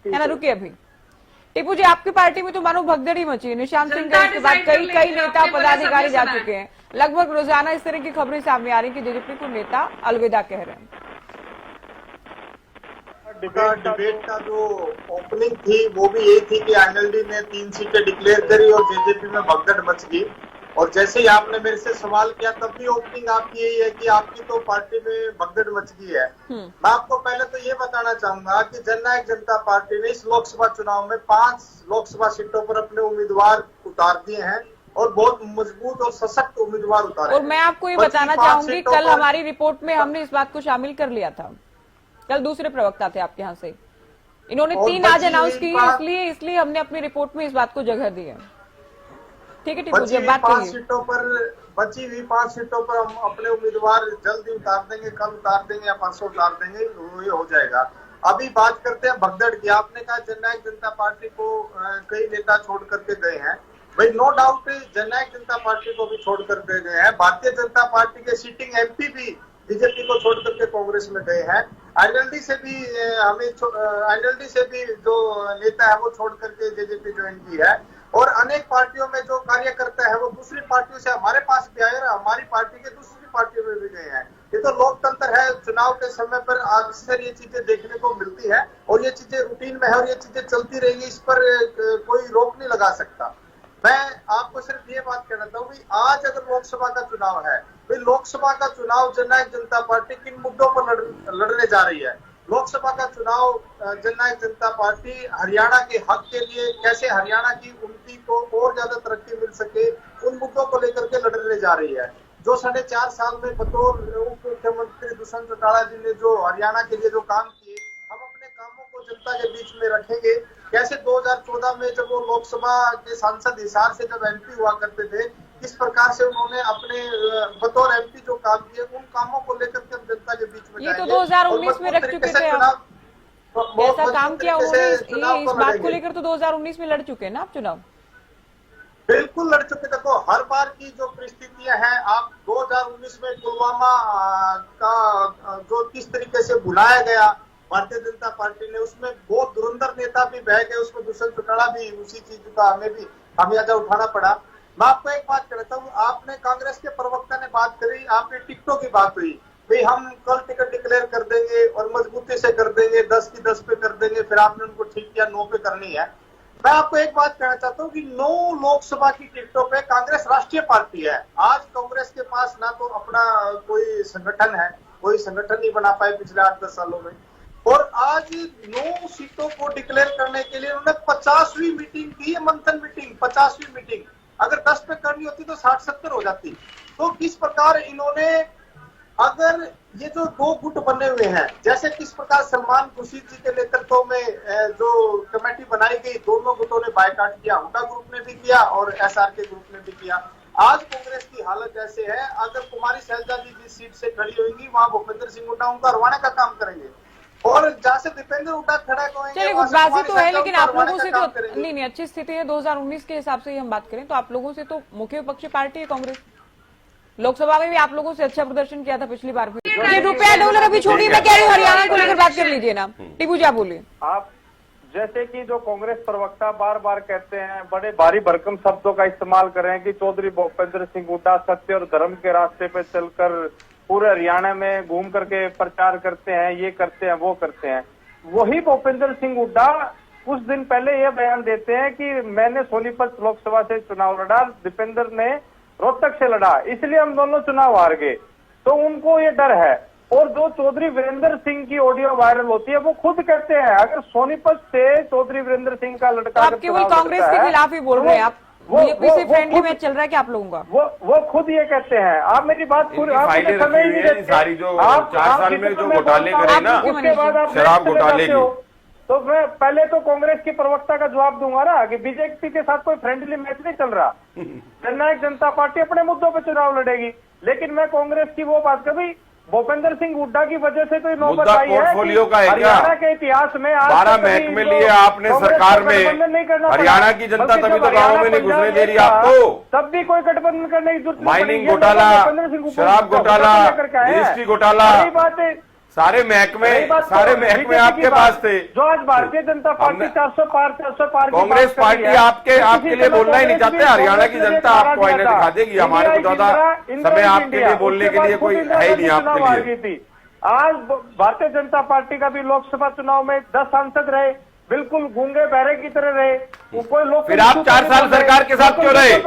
है ना। रुकिए अभी टीपू जी, आपकी पार्टी में तो मानो भगदड़ी मची है। निशांत सिंह का इसके बाद कई नेता पदाधिकारी जा चुके हैं। लगभग रोजाना इस तरह की खबरें सामने आ रही कि जेजेपी को नेता अलविदा कह रहे हैं। डिबेट का जो ओपनिंग थी वो भी यही थी कि एनएलडी ने 3 सीटें डिक्लेयर करी और जेजेपी में भगदड़ मच गई। और जैसे ही आपने मेरे से सवाल किया तब भी ओपनिंग आपकी यही है कि आपकी तो पार्टी में भगदड़ मच गई है। मैं आपको पहले तो ये बताना चाहूंगा कि जननायक जनता पार्टी ने इस लोकसभा चुनाव में 5 लोकसभा सीटों पर अपने उम्मीदवार उतार दिए हैं और बहुत मजबूत और सशक्त उम्मीदवार उतारे। और मैं आपको ये बताना चाहूंगी, कल हमारी रिपोर्ट में हमने इस बात को शामिल कर लिया था। कल दूसरे प्रवक्ता थे आपके यहाँ से, इन्होंने 3 आज अनाउंस की है, इसलिए हमने अपनी रिपोर्ट में इस बात को जगह दी है। ठीक है, बची हुई 5 सीटों पर हम अपने उम्मीदवार जल्दी उतार देंगे, कल उतार देंगे या परसों उतार देंगे, ये हो जाएगा। अभी बात करते हैं भगदड़ की। आपने कहा जननायक जनता पार्टी को कई नेता छोड़ करके गए हैं। भाई नो डाउट जननायक जनता पार्टी को भी छोड़ करके गए हैं। भारतीय जनता पार्टी के सिटिंग एमपी भी बीजेपी को छोड़ करके कांग्रेस में गए हैं। एनएलडी से भी जो नेता है वो छोड़ करके जेजेपी ज्वाइन की है। और अनेक पार्टियों में जो कार्यकर्ता है वो दूसरी पार्टियों से हमारे पास भी आए और हमारी पार्टी के दूसरी पार्टियों में भी गए हैं। ये तो लोकतंत्र है। चुनाव के समय पर अक्सर ये चीजें देखने को मिलती है और ये चीजें रूटीन में है और ये चीजें चलती रहेंगी। इस पर कोई रोक नहीं लगा सकता। मैं आपको सिर्फ ये बात कहना चाहूँ कि आज अगर लोकसभा का चुनाव है, तो लोकसभा का चुनाव जननायक जनता पार्टी किन मुद्दों पर लड़ने जा रही है। लोकसभा का चुनाव जननायक जनता पार्टी हरियाणा के हक के लिए कैसे हरियाणा की उन्नति को और ज्यादा तरक्की मिल सके, उन मुद्दों को लेकर के लड़ने जा रही है। जो 4.5 साल में बतौर उप मुख्यमंत्री दुष्यंत चौटाला जी ने जो हरियाणा के लिए जो काम किए, हम अपने कामों को जनता के बीच में रखेंगे। कैसे 2014 में जब वो लोकसभा के सांसद हिसार से जब एमपी हुआ करते थे, किस प्रकार से उन्होंने अपने बतौर एमपी जो काम किए, उन कामों को लेकर के हम जनता के बीच में ये तो 2019 में रख चुके थे। ऐसा काम किया उन्होंने, इस बात को लेकर तो 2019 में लड़ चुके हैं ना आप चुनाव। बिल्कुल लड़ चुके। देखो हर बार की जो परिस्थितियां हैं, आप 2019 में पुलवामा का जो किस तरीके से बुलाया गया भारतीय जनता पार्टी ने, उसमें बहुत धुरंधर नेता भी बह गए, उसमें दुष्यंत चौटाला भी, उसी चीज का हमें भी खामियाजा उठाना पड़ा। मैं आपको एक बात कहता हूँ, आपने कांग्रेस के प्रवक्ता ने बात करी, आपने टिकटों की बात हुई, भाई हम कल टिकट डिक्लेयर कर देंगे और मजबूती से कर देंगे, 10 की 10 पे कर देंगे। फिर आपने उनको ठीक किया 9 पे करनी है। मैं आपको एक बात कहना चाहता हूँ कि 9 लोकसभा की टिकटों पे कांग्रेस राष्ट्रीय पार्टी है। आज कांग्रेस के पास ना तो अपना कोई संगठन है, कोई संगठन नहीं बना पाए पिछले 8-10 सालों में। और आज 9 सीटों को डिक्लेयर करने के लिए उन्होंने 50वीं मीटिंग की, मंथन मीटिंग, 50वीं मीटिंग। अगर 10 पे करनी होती तो 60-70 हो जाती। तो किस प्रकार इन्होंने, अगर ये जो 2 गुट बने हुए हैं, जैसे किस प्रकार सलमान खुर्शीद जी के नेतृत्व में जो कमेटी बनाई गई, दोनों गुटों ने बायकॉट किया, हुड्डा ग्रुप ने भी किया और एसआरके ग्रुप ने भी किया। आज कांग्रेस की हालत ऐसे है, अगर कुमारी शैलजा जी जिस सीट से खड़ी होंगी वहां भूपेंद्र सिंह हुड्डा उनको हरवाने का काम करेंगे और जहाँ से दीपेंद्र हुड्डा खड़ा होंगे। चलिए गुटबाजी तो है, लेकिन आप लोगों से तो नहीं अच्छी स्थिति है। 2019 के हिसाब से ही हम बात करें तो आप लोगों से तो मुख्य विपक्षी पार्टी है कांग्रेस। लोकसभा में भी आप लोगों से अच्छा प्रदर्शन किया था पिछली बार भी। रुपया डॉलर अभी छोड़िए, मैं कह रही हूँ हरियाणा को लेकर बात कर लीजिए ना। टीपू जी आप बोलिए। आप जैसे कि जो कांग्रेस प्रवक्ता बार बार कहते हैं, बड़े भारी भरकम शब्दों का इस्तेमाल कर रहे हैं कि चौधरी भूपेंद्र सिंह हुड्डा सत्य और धर्म के रास्ते पे चलकर पूरे हरियाणा में घूम करके प्रचार करते हैं, ये करते हैं, वो करते हैं। वही भूपेंद्र सिंह हुड्डा कुछ दिन पहले ये बयान देते हैं कि मैंने सोनीपत लोकसभा से चुनाव लड़ा, दीपेंद्र ने रोहतक से लड़ा, इसलिए हम दोनों चुनाव हार गए। तो उनको ये डर है। और जो चौधरी वीरेंद्र सिंह की ऑडियो वायरल होती है, वो खुद कहते हैं अगर सोनीपत से चौधरी वीरेंद्र सिंह का लड़का आप केवल कांग्रेस के खिलाफ ही बोल रहे हैं। आप बीजेपी फ्रेंडली मैच चल रहा है क्या आप लोगों का? वो खुद ये कहते हैं। आप मेरी बात पूरी समय ही नहीं देते। सारी जो 4 साल में जो घोटाले करे ना, उसके बाद आप शराब घोटाले की, तो मैं पहले तो कांग्रेस की प्रवक्ता का जवाब दूंगा ना कि बीजेपी के साथ कोई फ्रेंडली मैच नहीं चल रहा। जननायक जनता पार्टी अपने मुद्दों पर चुनाव लड़ेगी, लेकिन मैं कांग्रेस की वो बात कभी भूपेंद्र सिंह हुड्डा की वजह से तो नौबत आई है। पोर्टफोलियो का है क्या? हरियाणा के इतिहास में 12 महकमे लिए आपने सरकार में, हरियाणा की जनता तभी तो गाँव में नहीं घुसने दे रही आपको। तब भी कोई गठबंधन करने की जरूरत नहीं। माइनिंग घोटाला, शराब घोटाला, रजिस्ट्री घोटाला, सारे महकमे रही बात तो आपके बीजेपी की पास बात, थे। जो आज भारतीय जनता पार्टी हमने- 400 पार की कांग्रेस बात कर पार्टी रही है। आपके लिए बोलना ही नहीं चाहते। हरियाणा की जनता आपको आईना दिखा देगी। हमारे को ज्यादा समय आपके लिए बोलने के लिए कोई है ही नहीं आपके लिए। आज भारतीय जनता पार्टी का भी लोकसभा चुनाव में 10 सांसद रहे, बिल्कुल गूंगे बहरे की तरह रहे। वो कोई लोग फिर आप 4 साल सरकार के साथ क्यों रहे?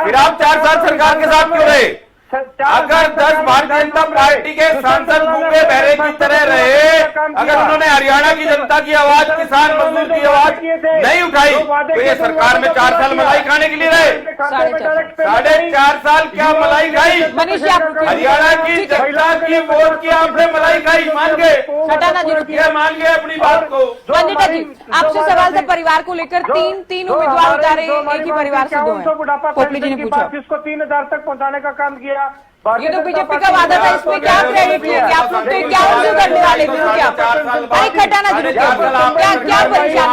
फिर आप 4 साल सरकार के साथ क्यों रहे? अगर 10 भारतीय जनता पार्टी के सांसद गूंगे बहरे की तरह रहे, अगर उन्होंने हरियाणा की जनता की आवाज, किसान मजदूर की आवाज नहीं उठाई, तो ये सरकार में 4 साल मलाई खाने के लिए रहे। 4.5 साल क्या मलाई खाई? मनीष जी, आप रुकिए। हरियाणा की ठीक है। जनता की वोट की आपने मलाई खाई, मान गए, सटाना जी रुकिए। ये मान गए अपनी बात को। रंजिता जी, आपसे सवाल था परिवार को लेकर, तीन उम्मीदवार उतारे, एक ही परिवार से 2 हैं। पोपली जी ने पूछा। जिसको 3000 तक पहुंचाने का काम किया। ये तो बीजेपी का वादा था, इसमें क्या क्रेडिट है कि आप लोग तो क्या करने वाले थे? क्या? भाई खटाना जी रुकिए, क्या परेशानी?